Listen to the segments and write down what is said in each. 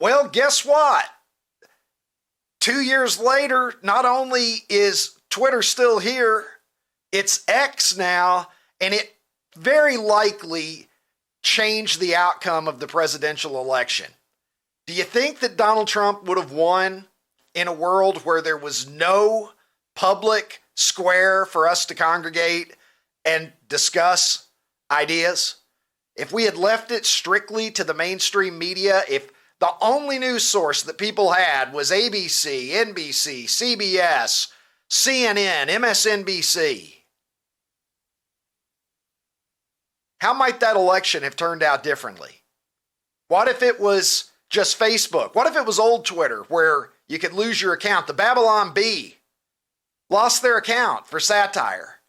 Well, guess what? 2 years later, not only is Twitter still here, it's X now, and it very likely changed the outcome of the presidential election. Do you think that Donald Trump would have won in a world where there was no public square for us to congregate and discuss ideas? If we had left it strictly to the mainstream media, if the only news source that people had was ABC, NBC, CBS, CNN, MSNBC, how might that election have turned out differently? What if it was just Facebook? What if it was old Twitter where you could lose your account? The Babylon Bee lost their account for satire.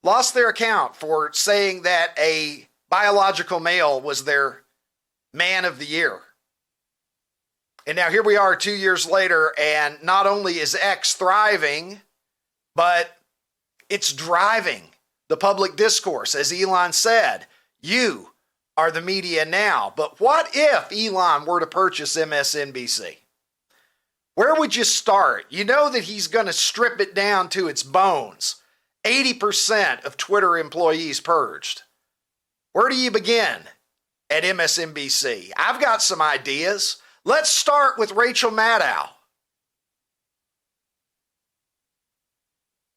Lost their account for saying that a biological male was their man of the year. And now here we are 2 years later, and not only is X thriving, but it's driving the public discourse. As Elon said, you are the media now. But what if Elon were to purchase MSNBC? Where would you start? You know that he's going to strip it down to its bones. 80% of Twitter employees purged. Where do you begin at MSNBC? I've got some ideas. Let's start with Rachel Maddow.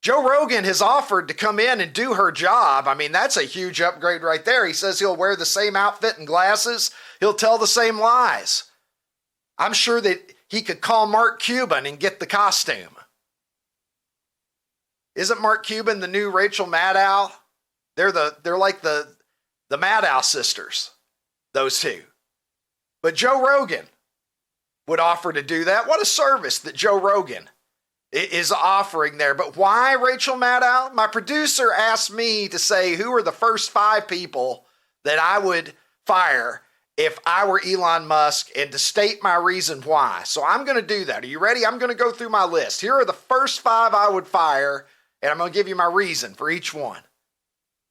Joe Rogan has offered to come in and do her job. I mean, that's a huge upgrade right there. He says he'll wear the same outfit and glasses. He'll tell the same lies. I'm sure that he could call Mark Cuban and get the costume. Isn't Mark Cuban the new Rachel Maddow? They're like the Maddow sisters, those two. But Joe Rogan would offer to do that. What a service that Joe Rogan is offering there. But why Rachel Maddow? My producer asked me to say who are the first 5 people that I would fire if I were Elon Musk, and to state my reason why. So I'm going to do that. Are you ready? I'm going to go through my list. Here are the first 5 I would fire, and I'm going to give you my reason for each one.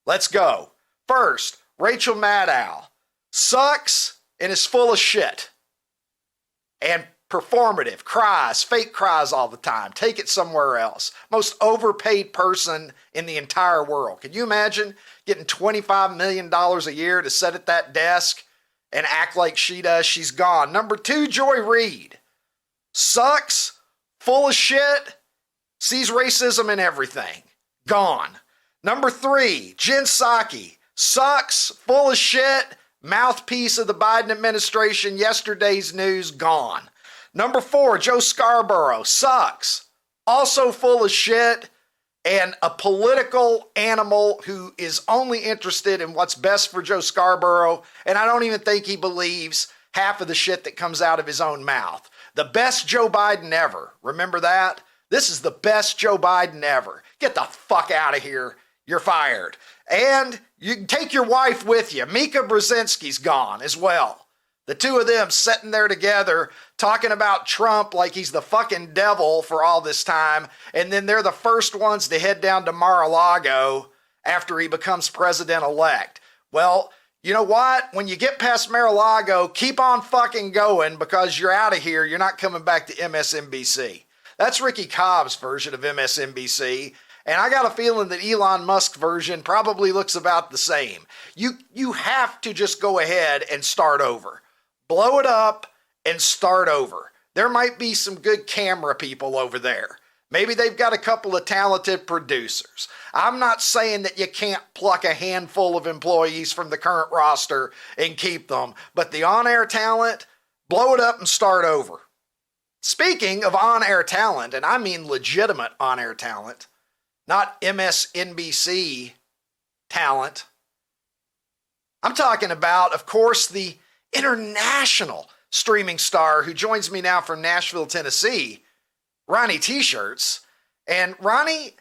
Let's go. First, Rachel Maddow sucks and is full of shit. And performative, cries, fake cries all the time. Take it somewhere else. Most overpaid person in the entire world. Can you imagine getting $25 million a year to sit at that desk and act like she does? She's gone. Number 2, Joy Reid. Sucks, full of shit, sees racism in everything. Gone. Number 3, Jen Psaki. Sucks, full of shit, mouthpiece of the Biden administration. Yesterday's news. Gone. Number 4, Joe Scarborough. Sucks, also full of shit, and a political animal who is only interested in what's best for Joe Scarborough. And I don't even think he believes half of the shit that comes out of his own mouth. The best Joe Biden ever. Remember that? This is the best Joe Biden ever. Get the fuck out of here. You're fired. And you can take your wife with you. Mika Brzezinski's gone as well. The two of them sitting there together talking about Trump like he's the fucking devil for all this time. And then they're the first ones to head down to Mar-a-Lago after he becomes president-elect. Well, you know what? When you get past Mar-a-Lago, keep on fucking going because you're out of here. You're not coming back to MSNBC. That's Ricky Cobb's version of MSNBC. And I got a feeling that Elon Musk's version probably looks about the same. You have to just go ahead and start over. Blow it up and start over. There might be some good camera people over there. Maybe they've got a couple of talented producers. I'm not saying that you can't pluck a handful of employees from the current roster and keep them, but the on-air talent, blow it up and start over. Speaking of on-air talent, and I mean legitimate on-air talent, not MSNBC talent, I'm talking about, of course, the international streaming star who joins me now from Nashville, Tennessee, Ronnie T-Shirts. And Ronnie,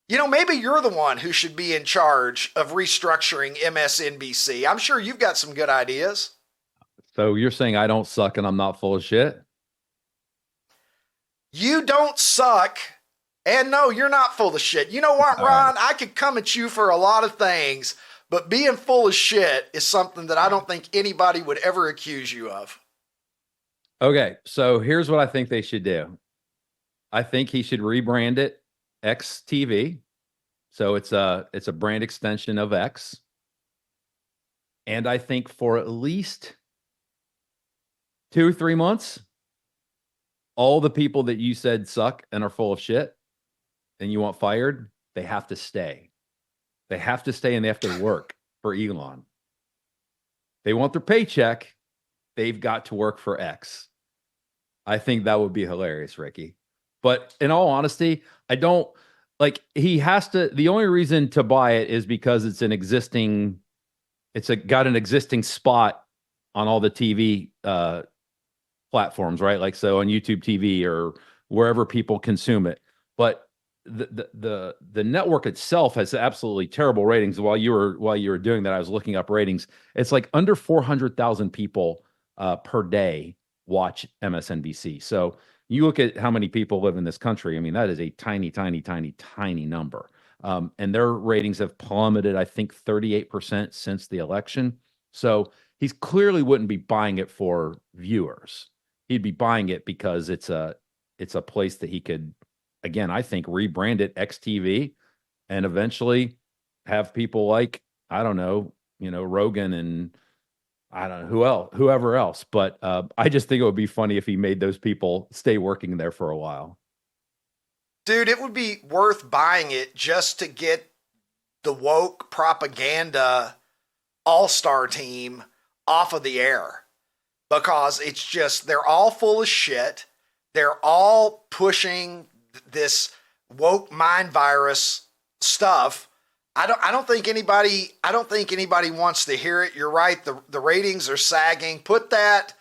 you know, maybe you're the one who should be in charge of restructuring MSNBC. I'm sure you've got some good ideas. So you're saying I don't suck and I'm not full of shit? You don't suck. And no, you're not full of shit. You know what, Ron? I could come at you for a lot of things, but being full of shit is something that I don't think anybody would ever accuse you of. Okay, so here's what I think they should do. I think he should rebrand it XTV. So it's a brand extension of X. And I think for at least 2 or 3 months, all the people that you said suck and are full of shit and you want fired, they have to stay. They have to stay and they have to work for Elon. They want their paycheck. They've got to work for X. I think that would be hilarious, Ricky. But in all honesty, I don't like he has to. The only reason to buy it is because it's got an existing spot on all the TV platforms, right? Like so on YouTube TV or wherever people consume it. But the network itself has absolutely terrible ratings. While you were doing that, I was looking up ratings. It's like under 400,000 people per day watch MSNBC. So you look at how many people live in this country. I mean, that is a tiny, tiny, tiny, tiny number. And their ratings have plummeted, I think, 38% since the election. So he's clearly wouldn't be buying it for viewers. He'd be buying it because it's a place that he could, again, I think, rebrand it XTV and eventually have people like, I don't know, Rogan and I don't know whoever else. But I just think it would be funny if he made those people stay working there for a while. Dude, it would be worth buying it just to get the woke propaganda all-star team off of the air. Because it's just, they're all full of shit. They're all pushing this woke mind virus stuff. I don't think anybody wants to hear it. You're right. The ratings are sagging. Put that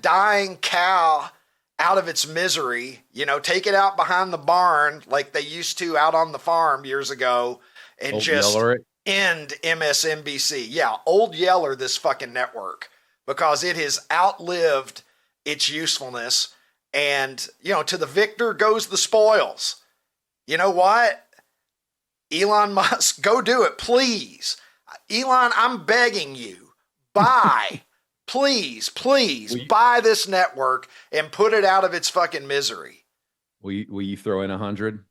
dying cow out of its misery, take it out behind the barn like they used to out on the farm years ago and Old just Yeller. End MSNBC. Yeah, Old Yeller this fucking network because it has outlived its usefulness and, to the victor goes the spoils. You know what? Elon Musk, go do it, please. Elon, I'm begging you, buy, please, buy this network and put it out of its fucking misery. Will you throw in 100?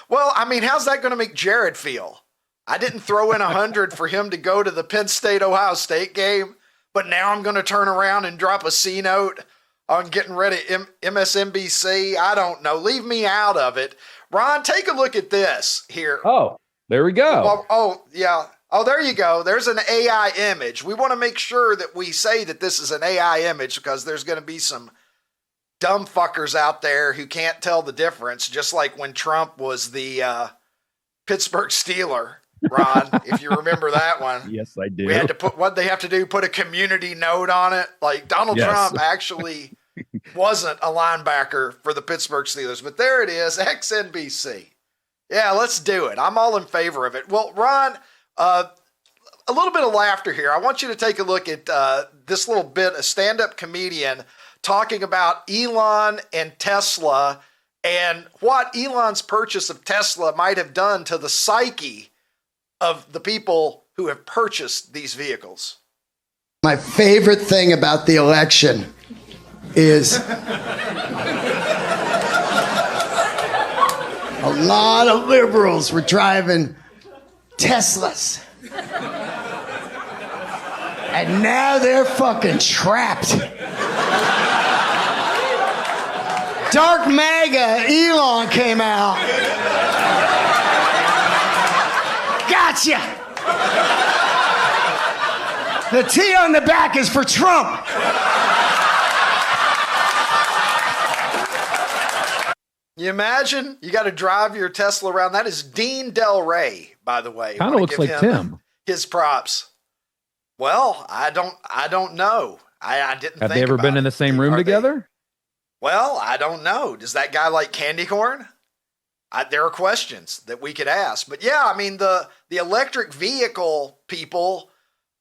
Well, I mean, how's that going to make Jared feel? I didn't throw in 100 for him to go to the Penn State-Ohio State game, but now I'm going to turn around and drop a C note on getting rid of MSNBC. I don't know. Leave me out of it. Ron, take a look at this here. Oh, there we go. Oh, yeah. Oh, there you go. There's an AI image. We want to make sure that we say that this is an AI image because there's going to be some dumb fuckers out there who can't tell the difference, just like when Trump was the Pittsburgh Steeler, Ron, if you remember that one. Yes, I do. We had to what they have to do, put a community note on it. Like Donald Trump actually wasn't a linebacker for the Pittsburgh Steelers, but there it is, XNBC. Yeah, let's do it. I'm all in favor of it. Well, Ron, a little bit of laughter here. I want you to take a look at this little bit, a stand-up comedian talking about Elon and Tesla and what Elon's purchase of Tesla might have done to the psyche of the people who have purchased these vehicles. My favorite thing about the election is a lot of liberals were driving Teslas. And now they're fucking trapped. Dark MAGA Elon came out. Gotcha! The T on the back is for Trump. You imagine? You got to drive your Tesla around. That is Dean Del Rey, by the way. Kind of looks like Tim. His props. Well, I don't know. I didn't. Have they ever been in the same room together? Well, I don't know. Does that guy like candy corn? There are questions that we could ask. But yeah, I mean, the electric vehicle people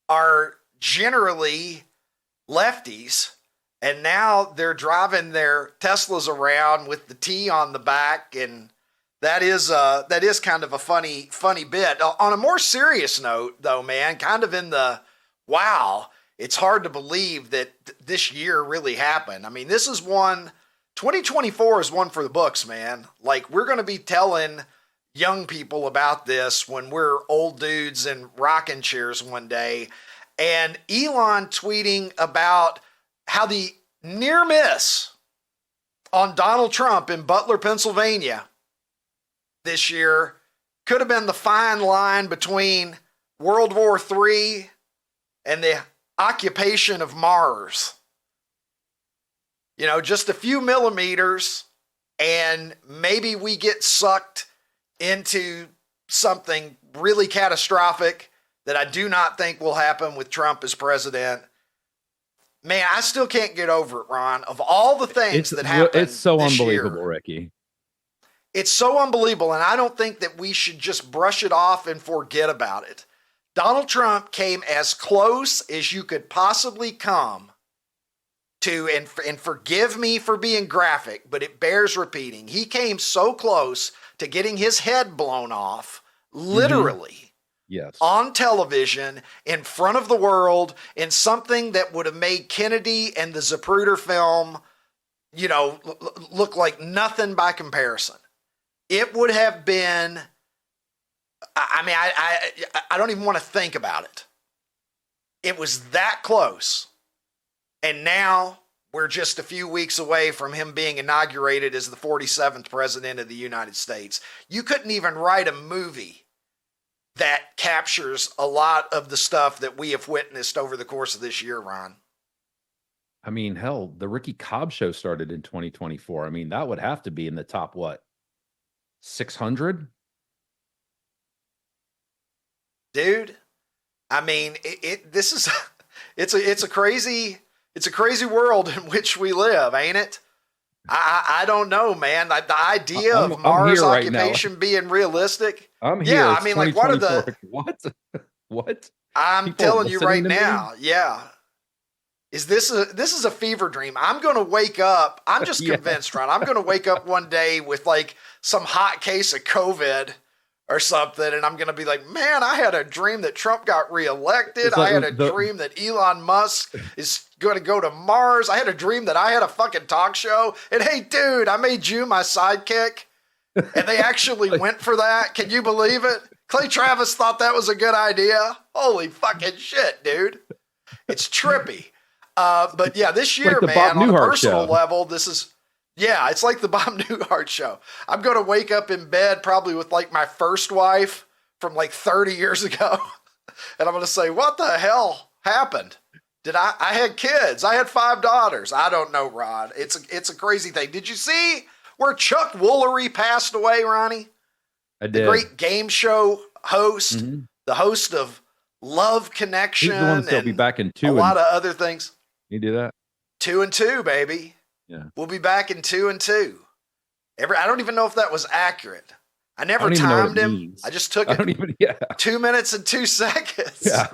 are generally lefties, and now they're driving their Teslas around with the T on the back, and that is kind of a funny bit. On a more serious note, though, man, kind of in the wow, it's hard to believe that this year really happened. I mean, 2024 is one for the books, man. Like, we're going to be telling young people about this when we're old dudes in rocking chairs one day. And Elon tweeting about how the near miss on Donald Trump in Butler, Pennsylvania this year could have been the fine line between World War III and the occupation of Mars. You know, just a few millimeters, and maybe we get sucked into something really catastrophic that I do not think will happen with Trump as president. Man, I still can't get over it, Ron. Of all the things that happened, it's so this unbelievable, year, Ricky. It's so unbelievable, and I don't think that we should just brush it off and forget about it. Donald Trump came as close as you could possibly come to, and forgive me for being graphic, but it bears repeating. He came so close to getting his head blown off, literally, yes, on television, in front of the world, in something that would have made Kennedy and the Zapruder film, you know, look like nothing by comparison. It would have been, I mean, I don't even want to think about it. It was that close. And now we're just a few weeks away from him being inaugurated as the 47th president of the United States. You couldn't even write a movie that captures a lot of the stuff that we have witnessed over the course of this year, Ron. I mean, hell, the Ricky Cobb show started in 2024. I mean, that would have to be in the top, what, 600? Dude, I mean, it's a crazy world in which we live, ain't it? I don't know, man. The idea of Mars occupation being realistic. I'm here. Yeah, I mean, like, what are the what? I'm People telling you right listening to now. Yeah. This is a fever dream. I'm going to wake up. I'm just convinced, Ron. I'm going to wake up one day with like some hot case of COVID or something, and I'm going to be like, man, I had a dream that Trump got reelected. I had a dream that Elon Musk is going to go to Mars. I had a dream that I had a fucking talk show. And hey, dude, I made you my sidekick. And they actually went for that. Can you believe it? Clay Travis thought that was a good idea. Holy fucking shit, dude. It's trippy. But yeah, this year, like man, on a personal show. level, it's like the Bob Newhart show. I'm going to wake up in bed probably with like my first wife from like 30 years ago. And I'm going to say, what the hell happened? I had kids. I had 5 daughters. I don't know, Rod. It's a crazy thing. Did you see where Chuck Woolery passed away, Ronnie? I did. The great game show host, the host of Love Connection. He's the one that'll be back in 2 a lot of other things. You do that? 2 and 2, baby. Yeah. We'll be back in 2 and 2. I don't even know if that was accurate. I never timed him. Means. I just took it. 2 minutes and 2 seconds. Yeah.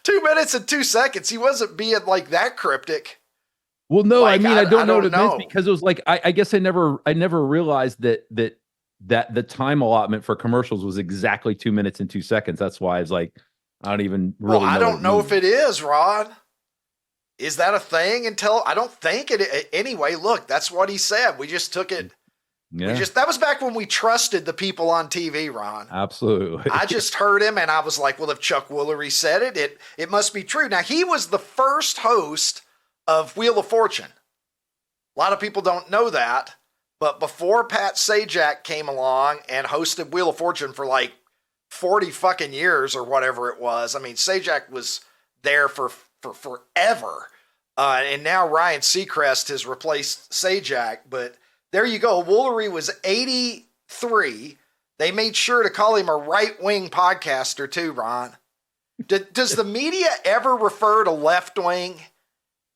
2 minutes and 2 seconds. He wasn't being like that cryptic. Well, no, like, I mean, I don't know what it know. meant because it was like, I guess I never realized that the time allotment for commercials was exactly 2 minutes and 2 seconds. That's why I was like, I don't even really know. I don't know if it is, Rod. Is that a thing I don't think it anyway. Look, that's what he said. We just took it. Yeah. That was back when we trusted the people on TV, Ron. Absolutely. I just heard him and I was like, well, if Chuck Woolery said it must be true. Now, he was the first host of Wheel of Fortune. A lot of people don't know that, but before Pat Sajak came along and hosted Wheel of Fortune for like 40 fucking years or whatever it was. I mean, Sajak was there for forever. And now Ryan Seacrest has replaced Sajak, but there you go. Woolery was 83. They made sure to call him a right-wing podcaster too, Ron. Does the media ever refer to left-wing?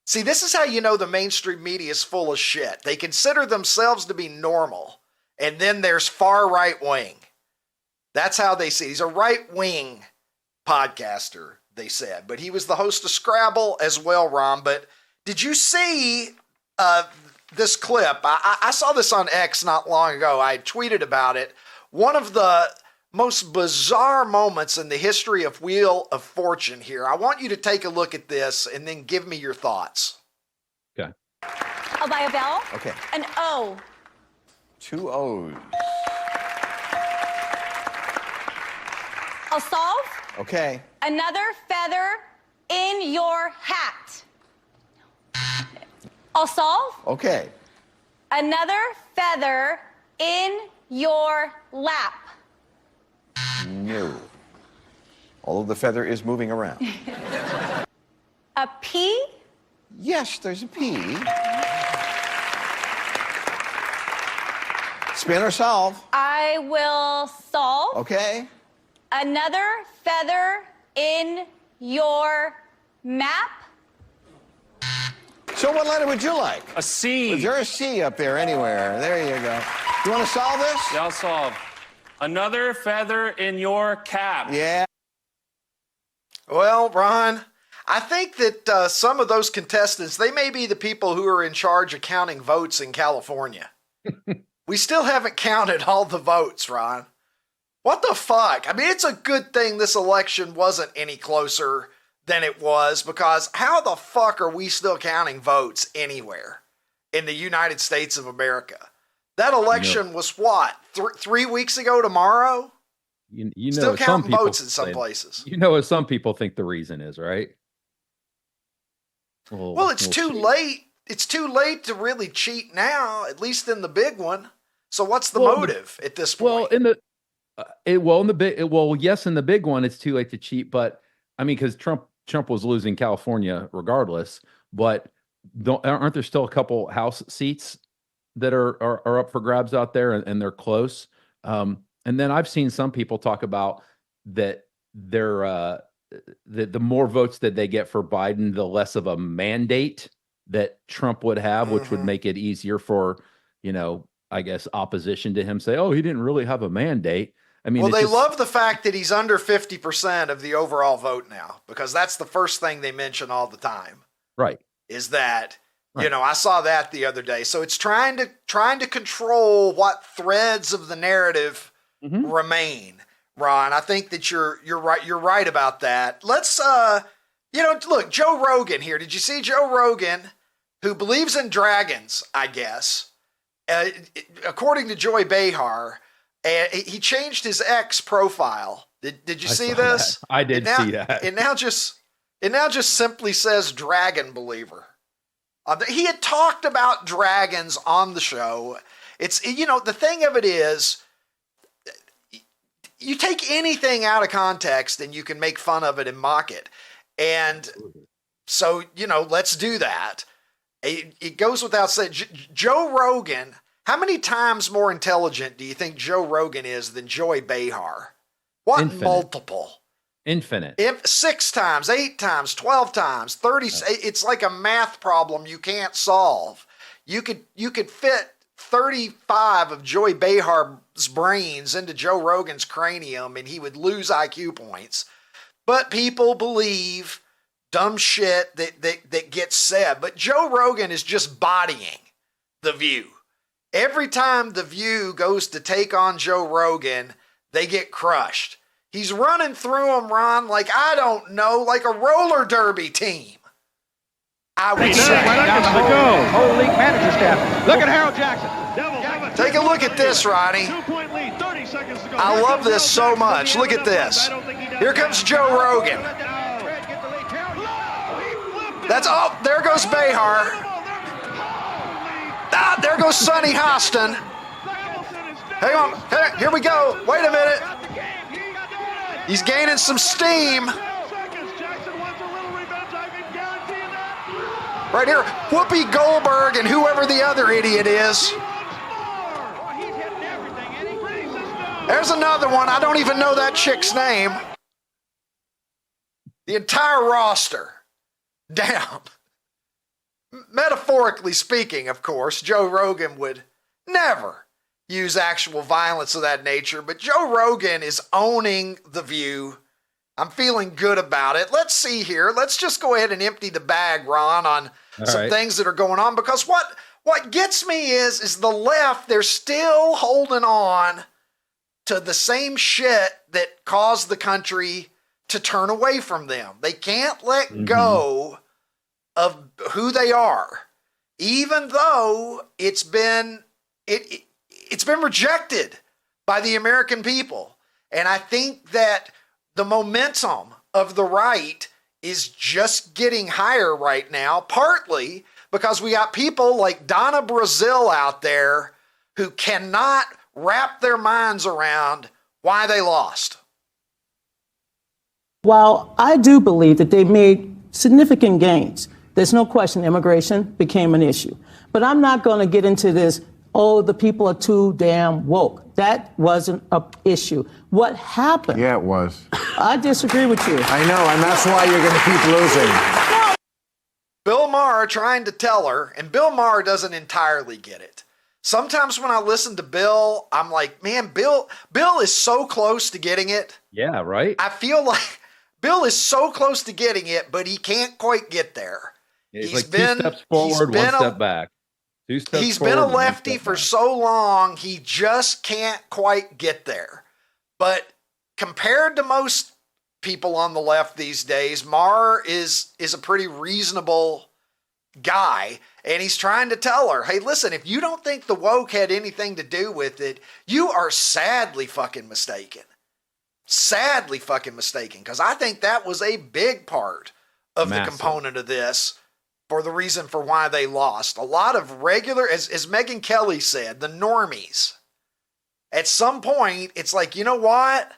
See, this is how you know the mainstream media is full of shit. They consider themselves to be normal, and then there's far right-wing. That's how they see. He's a right-wing podcaster, they said. But he was the host of Scrabble as well, Ron. But did you see this clip? I saw this on X not long ago. I tweeted about it. One of the most bizarre moments in the history of Wheel of Fortune here. I want you to take a look at this and then give me your thoughts. Okay. I'll buy a bell. Okay. An O. 2 O's. I'll solve. Okay. Another feather in your hat. I'll solve. Okay. Another feather in your lap. No. Although the feather is moving around. A P. Yes, there's a P. Spin or solve. I will solve. Okay. Another feather in your map. So what letter would you like? A C. Is there a C up there anywhere? There you go. You want to solve this? Yeah, I'll solve. Another feather in your cap. Yeah. Well, Ron, I think that some of those contestants, they may be the people who are in charge of counting votes in California. We still haven't counted all the votes, Ron. What the fuck? I mean, it's a good thing this election wasn't any closer than it was, because how the fuck are we still counting votes anywhere in the United States of America? That election was what, 3 weeks ago tomorrow? You know, still some counting people votes in some say- places. You know what some people think the reason is, right? Well, it's too late. It's too late to really cheat now, at least in the big one. So what's the motive at this point? Well, in the yes, in the big one, it's too late to cheat. But I mean, because Trump was losing California regardless. But aren't there still a couple House seats that are up for grabs out there, and they're close? And then I've seen some people talk about that they're the more votes that they get for Biden, the less of a mandate that Trump would have, which would make it easier for, I guess, opposition to him say, oh, he didn't really have a mandate. I mean, well, they love the fact that he's under 50% of the overall vote now, because that's the first thing they mention all the time. Right. Is that, Right. I saw that the other day. So it's trying to control what threads of the narrative remain. Ron, I think that you're right. You're right about that. Let's, look, Joe Rogan here. Did you see Joe Rogan, who believes in dragons, I guess, according to Joy Behar, and he changed his X profile. Did you see this? That. I did see that. It now just simply says dragon believer. He had talked about dragons on the show. It's, the thing of it is, you take anything out of context and you can make fun of it and mock it. And so, let's do that. It goes without saying, Joe Rogan, how many times more intelligent do you think Joe Rogan is than Joy Behar? What Infinite. multiple? Infinite. 6 times, 8 times, 12 times, 30. It's like a math problem you can't solve. You could fit 35 of Joy Behar's brains into Joe Rogan's cranium and he would lose IQ points. But people believe dumb shit that gets said. But Joe Rogan is just bodying The View. Every time The View goes to take on Joe Rogan, they get crushed. He's running through them, Ron, like a roller derby team. I would say. Down to the whole league manager staff. Look at Harold Jackson. Take a look at this, Ronnie. I love this so much. Look at this. Here comes Joe Rogan. There goes Behar. There goes Sonny Hostin. Hang on. Here we go. Wait a minute. He's gaining some steam. Right here, Whoopi Goldberg and whoever the other idiot is. There's another one. I don't even know that chick's name. The entire roster down. Metaphorically speaking, of course, Joe Rogan would never use actual violence of that nature, but Joe Rogan is owning The View. I'm feeling good about it. Let's see here. Let's just go ahead and empty the bag, Ron, on some things that are going on, because what gets me is the left, they're still holding on to the same shit that caused the country to turn away from them. They can't let go of who they are, even though it's been rejected by the American people. And I think that the momentum of the right is just getting higher right now, partly because we got people like Donna Brazil out there who cannot wrap their minds around why they lost. While I do believe that they made significant gains, there's no question immigration became an issue. But I'm not going to get into this, oh, the people are too damn woke. That wasn't an issue. What happened? Yeah, it was. I disagree with you. I know, and that's why you're going to keep losing. Bill Maher trying to tell her, and Bill Maher doesn't entirely get it. Sometimes when I listen to Bill, I'm like, man, Bill is so close to getting it. Yeah, right. I feel like Bill is so close to getting it, but he can't quite get there. Yeah, he's like two steps forward, one step back. He's been a lefty for so long, he just can't quite get there. But compared to most people on the left these days, Maher is a pretty reasonable guy, and he's trying to tell her, hey, listen, if you don't think the woke had anything to do with it, you are sadly fucking mistaken. Sadly fucking mistaken, because I think that was a big part of the component of this for the reason for why they lost. A lot of regular, as Megyn Kelly said, the normies. At some point, it's like, you know what?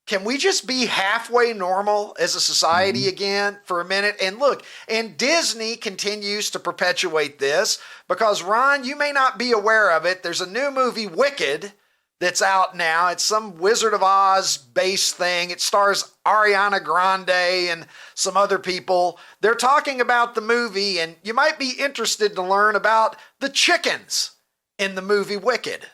Can we just be halfway normal as a society again for a minute? And look, and Disney continues to perpetuate this because, Ron, you may not be aware of it. There's a new movie, Wicked, that's out now. It's some Wizard of Oz based thing. It stars Ariana Grande and some other people. They're talking about the movie, and you might be interested to learn about the chickens in the movie Wicked.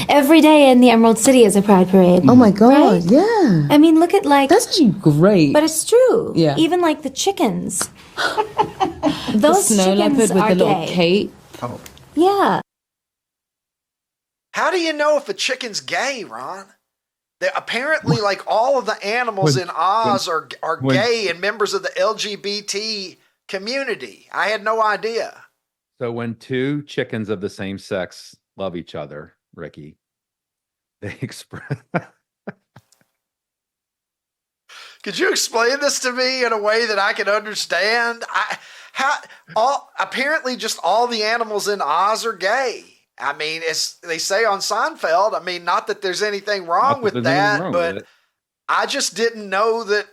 Every day in the Emerald City is a Pride Parade. Oh my God, right? yeah. I mean, look at That's actually great. But it's true. Yeah. Even like the chickens. The Those snow chickens leopard with are the little gay. cape. Oh. Yeah. How do you know if a chicken's gay, Ron? Apparently, like all of the animals in Oz are gay and members of the LGBT community. I had no idea. So when two chickens of the same sex love each other, Ricky, they express. Could you explain this to me in a way that I can understand? Apparently just all the animals in Oz are gay. I mean, as they say on Seinfeld, I mean, not that there's anything wrong with that, but I just didn't know that.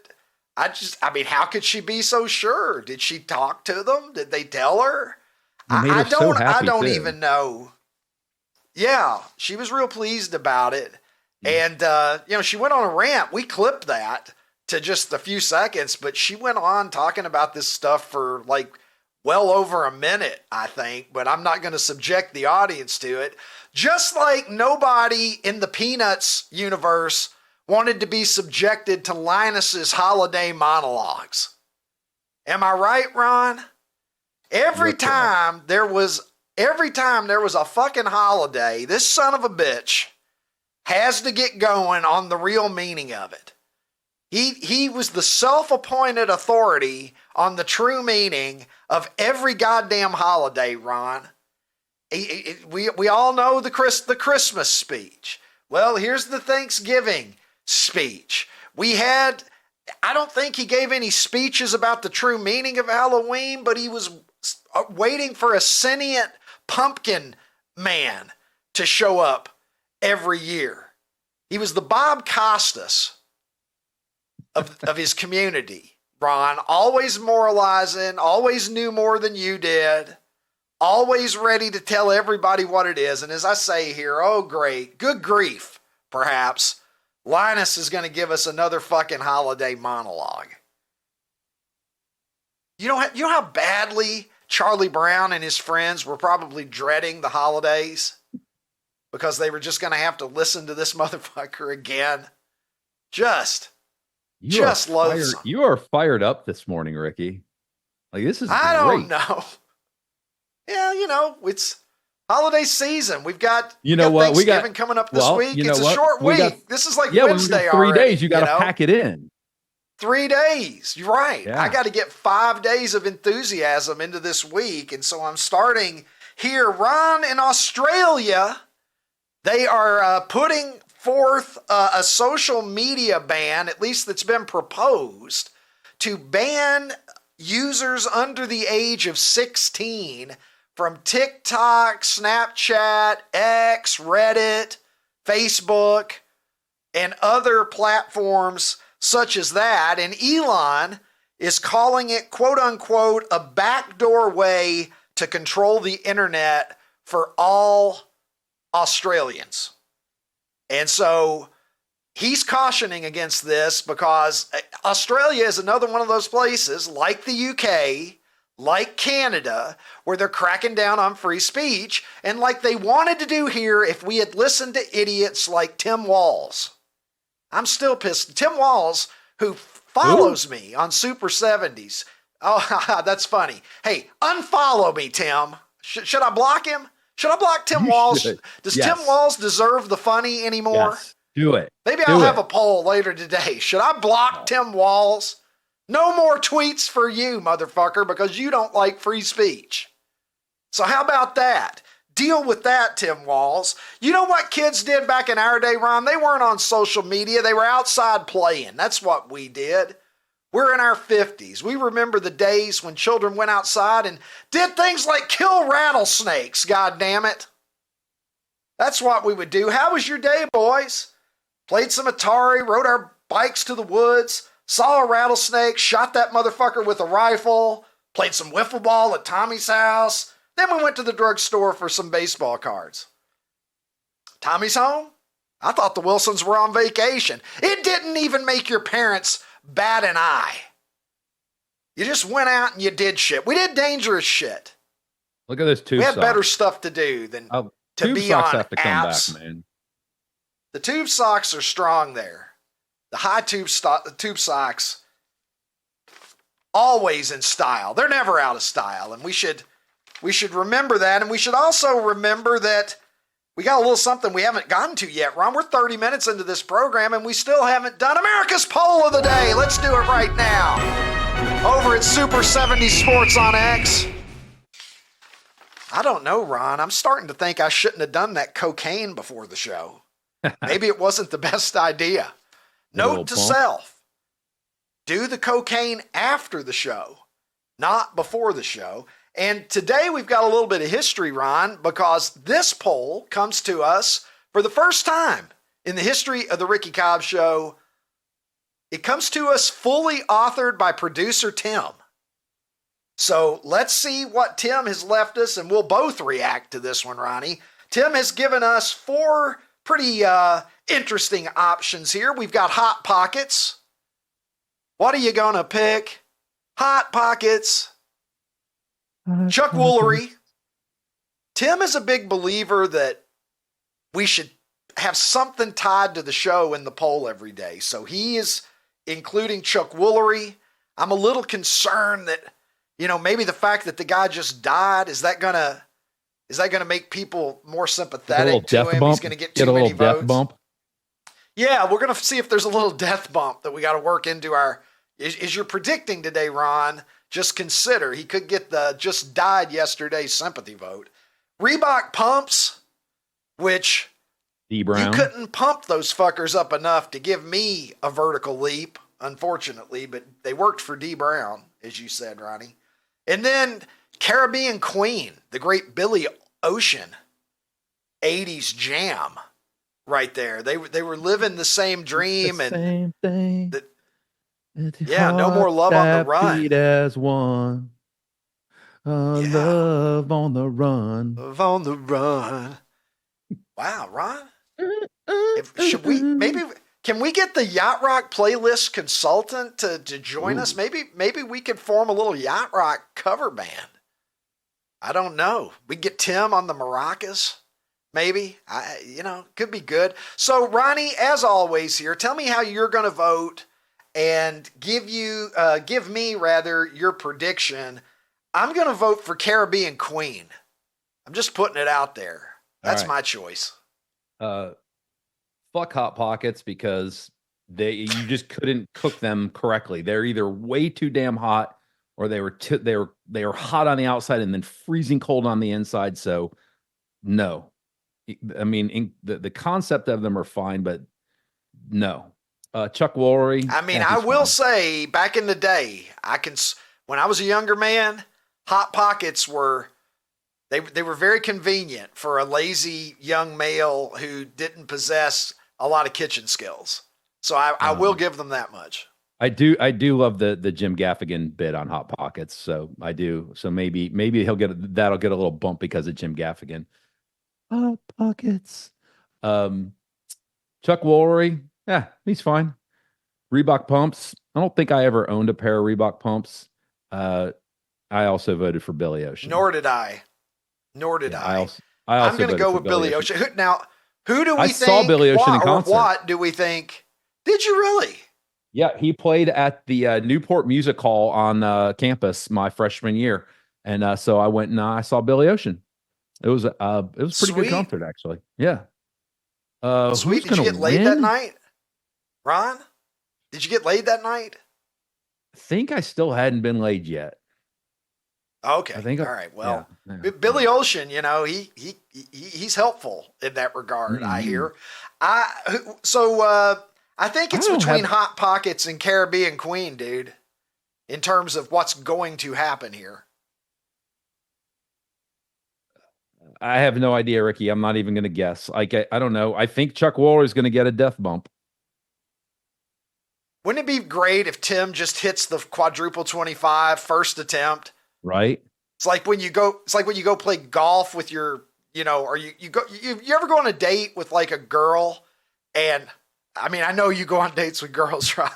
I mean, how could she be so sure? Did she talk to them? Did they tell her? I don't even know. Yeah, she was real pleased about it. And, she went on a rant. We clipped that to just a few seconds, but she went on talking about this stuff for like well over a minute, I think, but I'm not going to subject the audience to it. Just like nobody in the Peanuts universe wanted to be subjected to Linus's holiday monologues. Am I right, Ron? Every time there was a fucking holiday, this son of a bitch has to get going on the real meaning of it. He was the self-appointed authority on the true meaning of every goddamn holiday, Ron. We all know the Christmas speech. Well, here's the Thanksgiving speech. I don't think he gave any speeches about the true meaning of Halloween, but he was waiting for a sentient pumpkin man to show up every year. He was the Bob Costas of his community, Ron. Always moralizing, always knew more than you did, always ready to tell everybody what it is. And as I say here, oh great, good grief, perhaps, Linus is going to give us another fucking holiday monologue. You know how badly Charlie Brown and his friends were probably dreading the holidays because they were just going to have to listen to this motherfucker again. Just loathsome. You are fired up this morning, Ricky. Like, this is I great. don't know. Yeah, it's Holiday season. We've got You know what? We got Thanksgiving coming up this week. You know It's a what? short We week. got- This is like Yeah, Wednesday we got 3 already, days. You got to pack it in. 3 days. You're right. Yeah. I got to get 5 days of enthusiasm into this week. And so I'm starting here. Ron, in Australia, they are putting forth a social media ban, at least that's been proposed, to ban users under the age of 16 from TikTok, Snapchat, X, Reddit, Facebook, and other platforms such as that. And Elon is calling it, quote unquote, a backdoor way to control the internet for all Australians. And so he's cautioning against this because Australia is another one of those places, like the UK, like Canada, where they're cracking down on free speech, and like they wanted to do here if we had listened to idiots like Tim Walz. I'm still pissed. Tim Walz, who follows me on Super 70s. Oh, that's funny. Hey, unfollow me, Tim. Should I block him? Should I block Tim Walz? Does Tim Walz deserve the funny anymore? Yes. Do it. Maybe I'll have a poll later today. Should I block Tim Walz? No more tweets for you, motherfucker, because you don't like free speech. So how about that? Deal with that, Tim Walz. You know what kids did back in our day, Ron? They weren't on social media. They were outside playing. That's what we did. We're in our 50s. We remember the days when children went outside and did things like kill rattlesnakes, God damn it. That's what we would do. How was your day, boys? Played some Atari, rode our bikes to the woods, saw a rattlesnake, shot that motherfucker with a rifle, played some wiffle ball at Tommy's house. Then we went to the drugstore for some baseball cards. Tommy's home? I thought the Wilsons were on vacation. It didn't even make your parents bat an eye. You just went out and you did shit. We did dangerous shit. Look at this tube We had socks. better stuff to do than to tube be socks on have to come apps. back, man. The tube socks are strong there. The high tube socks, always in style. They're never out of style, and we should remember that. And we should also remember that we got a little something we haven't gotten to yet, Ron. We're 30 minutes into this program, and we still haven't done America's Poll of the Day. Let's do it right now. Over at Super 70 Sports on X. I don't know, Ron. I'm starting to think I shouldn't have done that cocaine before the show. Maybe it wasn't the best idea. Note to self, do the cocaine after the show, not before the show. And today we've got a little bit of history, Ron, because this poll comes to us for the first time in the history of the Ricky Cobb Show. It comes to us fully authored by producer Tim. So let's see what Tim has left us, and we'll both react to this one, Ronnie. Tim has given us 4 pretty interesting options here. We've got Hot Pockets. What are you going to pick? Hot Pockets. Chuck Woolery. Tim is a big believer that we should have something tied to the show in the poll every day. So he is including Chuck Woolery. I'm a little concerned that, maybe the fact that the guy just died, is that gonna make people more sympathetic to him? He's gonna get too many votes. Death bump. Yeah, we're gonna see if there's a little death bump that we got to work into our. Is you're predicting today, Ron? Just consider he could get the just died yesterday sympathy vote. Reebok pumps, which D Brown. You couldn't pump those fuckers up enough to give me a vertical leap, unfortunately, but they worked for D Brown, as you said, Ronnie. And then Caribbean Queen, the great Billy Ocean 80s jam right there. They were living the same dream. Same thing. Yeah, no more love on the run. Beat as one. Love on the run. Love on the run. Wow, Ron. Can we get the Yacht Rock playlist consultant to join us? Maybe we could form a little Yacht Rock cover band. I don't know. We get Tim on the maracas. Maybe. Could be good. So, Ronnie, as always here, tell me how you're going to vote and give me your prediction. I'm going to vote for Caribbean Queen. I'm just putting it out there. That's right. my choice. Fuck Hot Pockets because you just couldn't cook them correctly. They're either way too damn hot or they were hot on the outside and then freezing cold on the inside. So no, I mean, the concept of them are fine, but no. Chuck Woolery. I mean, I will say back in the day, when I was a younger man, Hot Pockets were very convenient for a lazy young male who didn't possess a lot of kitchen skills. So I will give them that much. I do love the Jim Gaffigan bit on Hot Pockets. So I do. So maybe that'll get a little bump because of Jim Gaffigan. Hot Pockets. Chuck Woolery. Yeah, he's fine. Reebok pumps. I don't think I ever owned a pair of Reebok pumps. I also voted for Billy Ocean. Nor did I. I'm going to go with Billy Ocean. Now, who do we think? I saw Billy Ocean in concert. What do we think? Did you really? Yeah, he played at the Newport Music Hall on campus my freshman year, and so I went and I saw Billy Ocean. It was a pretty good concert, actually. Yeah. Sweet. Did you get laid that night, Ron? Did you get laid that night? I think I still hadn't been laid yet. Okay. All right. Well, yeah. Billy Ocean, he's helpful in that regard. I hear. I think it's between Hot Pockets and Caribbean Queen, dude, in terms of what's going to happen here. I have no idea, Ricky. I'm not even going to guess. I don't know. I think Chuck Woolery is going to get a death bump. Wouldn't it be great if Tim just hits the quadruple 25 first attempt? Right. It's like when you go play golf with your, or you ever go on a date with like a girl, and I mean, I know you go on dates with girls, right?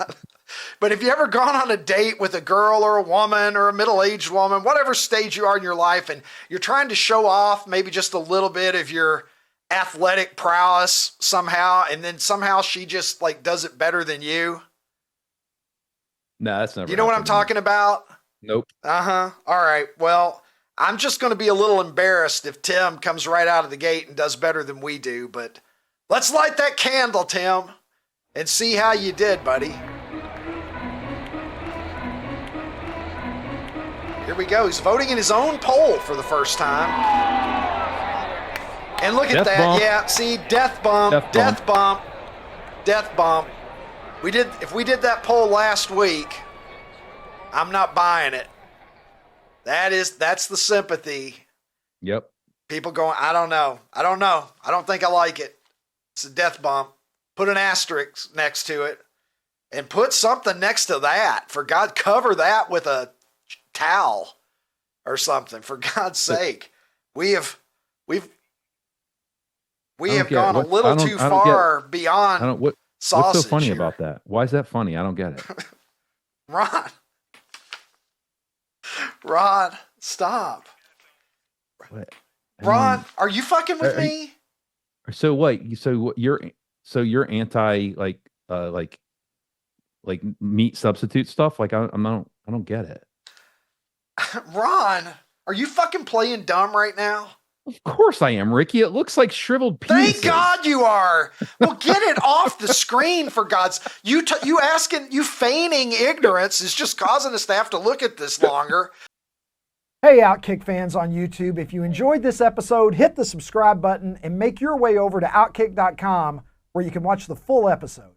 But if you ever gone on a date with a girl or a woman or a middle-aged woman, whatever stage you are in your life, and you're trying to show off maybe just a little bit of your athletic prowess somehow, and then somehow she just like does it better than you. No, that's never. You know what I'm talking about? Nope. All right. Well, I'm just going to be a little embarrassed if Tim comes right out of the gate and does better than we do. But let's light that candle, Tim, and see how you did, buddy. Here we go. He's voting in his own poll for the first time. And look at that. Bump. Yeah. See, death bump. If we did that poll last week, I'm not buying it. That's the sympathy. Yep. People going, I don't know. I don't think I like it. It's a death bump. Put an asterisk next to it and put something next to that. For God, cover that with a towel or something. For God's sake. We've gone a little too far beyond sausage. What's so funny here about that? Why is that funny? I don't get it. Ron, stop. What? Ron, are you fucking with me? So what? So you're anti like meat substitute stuff? Like I don't get it. Ron, are you fucking playing dumb right now? Of course I am, Ricky. It looks like shriveled penises. Thank God you are. Well, get it off the screen, for God's. You feigning ignorance is just causing us to have to look at this longer. Hey, OutKick fans on YouTube, if you enjoyed this episode, hit the subscribe button and make your way over to OutKick.com where you can watch the full episode.